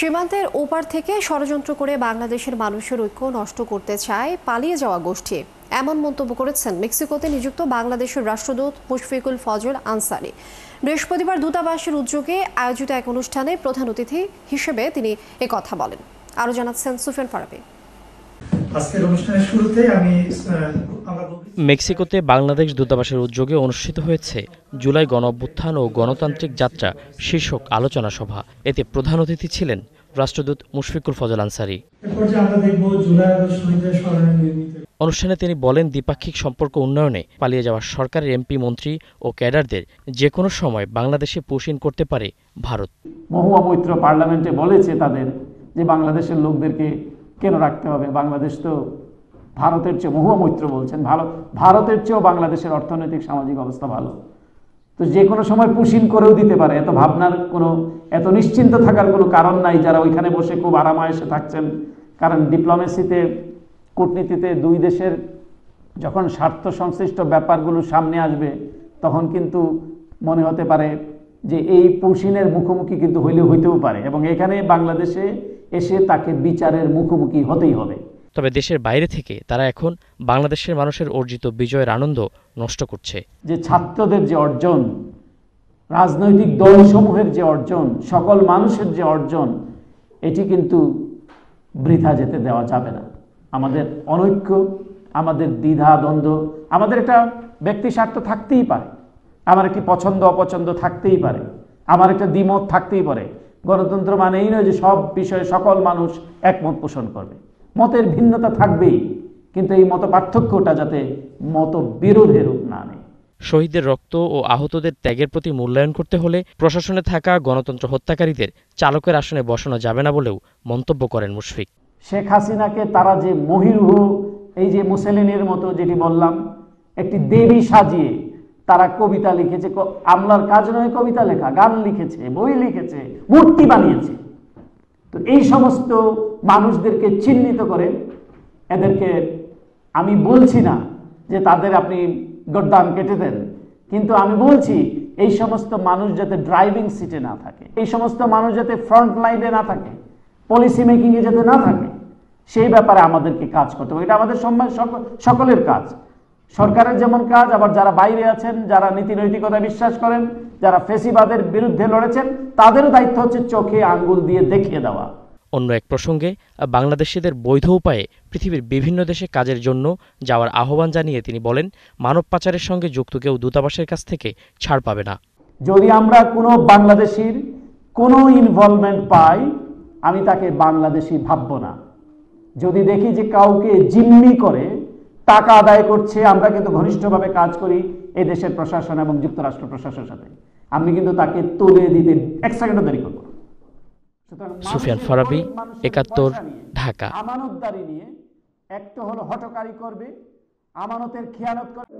সীমান্তের ওপার থেকে ষড়যন্ত্র করে বাংলাদেশের মানুষের ঐক্য নষ্ট করতে চায় পালিয়ে যাওয়া গোষ্ঠী, এমন মন্তব্য করেছেন মেক্সিকোতে নিযুক্ত বাংলাদেশের রাষ্ট্রদূত মুশফিকুল ফজল আনসারী। বৃহস্পতিবার দূতাবাসের উদ্যোগে আয়োজিত এক অনুষ্ঠানে প্রধান অতিথি হিসেবে তিনি একথা বলেন। আরও জানাচ্ছেন সুফিয়ান ফারাবি। মেক্সিকোতে বাংলাদেশ দূতাবাসের উদ্যোগে অনুষ্ঠিত হয়েছে জুলাই গণঅভ্যুত্থান ও গণতান্ত্রিক যাত্রা শীর্ষক আলোচনা সভা। এতে প্রধান অতিথি ছিলেন রাষ্ট্রদূত মুশফিকুল ফজল আনসারী। অনুষ্ঠানে তিনি বলেন, দ্বিপাক্ষিক সম্পর্ক উন্নয়নে পালিয়ে যাওয়া সরকারের এমপি, মন্ত্রী ও ক্যাডারদের যে কোনো সময় বাংলাদেশে পুশিন করতে পারে ভারত। মহুয়া মৈত্র পার্লামেন্টে বলেছে তাদের যে বাংলাদেশের লোকদেরকে কেন রাখতে হবে, বাংলাদেশ তো ভারতের চেয়ে, মহুয়া মৈত্র বলছেন ভারতের চেয়েও বাংলাদেশের অর্থনৈতিক সামাজিক অবস্থা ভালো, তো যে কোনো সময় পুশিন করেও দিতে পারে। এত ভাবনার কোনো, এত নিশ্চিন্ত থাকার কোনো কারণ নাই যারা ওইখানে বসে খুব আরামায়েশে থাকছেন। কারণ ডিপ্লোমেসিতে, কূটনীতিতে দুই দেশের যখন স্বার্থ সংশ্লিষ্ট ব্যাপারগুলো সামনে আসবে তখন কিন্তু মনে হতে পারে যে এই পুশিনের মুখোমুখি কিন্তু হইতেও পারে, এবং এখানে বাংলাদেশে এসে তাকে বিচারের মুখোমুখি হতেই হবে। তবে দেশের বাইরে থেকে তারা এখন বাংলাদেশের মানুষের অর্জিত বিজয়ের আনন্দ নষ্ট করছে। যে ছাত্রদের যে অর্জন, রাজনৈতিক দলসমূহের যে অর্জন, সকল মানুষের যে অর্জন, এটি কিন্তু বৃথা যেতে দেওয়া যাবে না। আমাদের অনৈক্য, আমাদের দ্বিধা দ্বন্দ্ব, আমাদের একটা ব্যক্তি স্বার্থ থাকতেই পারে, আমার একটি পছন্দ অপছন্দ থাকতেই পারে, আমার একটা দ্বিমত থাকতেই পারে। গণতন্ত্র মানে এই নয় যে সব বিষয়ে সকল মানুষ একমত পোষণ করবে। মতের ভিন্নতা থাকবেই, কিন্তু এই মত পার্থক্যটা যাতে মত বিরোধের রূপ না নেয়। শহীদদের রক্ত ও আহতদের ত্যাগের প্রতি মূল্যায়ন করতে হলে প্রশাসনে থাকা গণতন্ত্র হত্যাকারীদের চালকের আসনে বসানো যাবে না বলেও মন্তব্য করেন মুশফিক। শেখ হাসিনাকে তারা যে মহিরুহ, এই যে মুসেলিনের মতো যেটি বললাম, একটি দেবী সাজিয়ে তারা কবিতা লিখেছে, আমলার কাজ নয় কবিতা লেখা, গান লিখেছে, বই লিখেছে, মূর্তি বানিয়েছে। তো এই সমস্ত মানুষদেরকে চিহ্নিত করে এদেরকে, আমি বলছি না যে তাদের আপনি গর্দান কেটে দেন, কিন্তু আমি বলছি এই সমস্ত মানুষ যাতে ড্রাইভিং সিটে না থাকে, এই সমস্ত মানুষ যাতে ফ্রন্ট লাইনে না থাকে, পলিসি মেকিংয়ে যাতে না থাকে, সেই ব্যাপারে আমাদেরকে কাজ করতে হবে। এটা আমাদের সকলের কাজ, সরকারের যেমন কাজ, আবার যারা বাইরে আছেন, যারা নীতি নৈতিকতা বিশ্বাস করেন, যারা ফেসিবাদের বিরুদ্ধে লড়েছেন, তাদেরও দায়িত্ব হচ্ছে চোখে আঙ্গুল দিয়ে দেখিয়ে দেওয়া। অন্য এক প্রসঙ্গে বাংলাদেশিদের বৈধ উপায়ে পৃথিবীর বিভিন্ন দেশে কাজের জন্য যাওয়ার আহ্বান জানিয়ে তিনি বলেন, মানব পাচারের সঙ্গে যুক্ত কেউ দূতাবাসের কাছ থেকে ছাড় পাবে না। যদি আমরা কোনো বাংলাদেশির কোনো ইনভলভমেন্ট পাই, আমি তাকে বাংলাদেশি ভাবব না। যদি দেখি যে কাউকে জিম্মি করে টাকা আদায় করছে, আমরা কিন্তু ঘনিষ্ঠভাবে কাজ করি এই দেশের প্রশাসন এবং যুক্তরাষ্ট্র প্রশাসনের সাথে, আমি কিন্তু তাকে তুলে দিতে এক সেকেন্ডও দেরি করব না। সুফিয়ান ফারাবি, ৭১, ঢাকা। আমানতদারি নিয়ে একটা হলো হঠকারী করবে, আমানতের খেয়ানত করবে।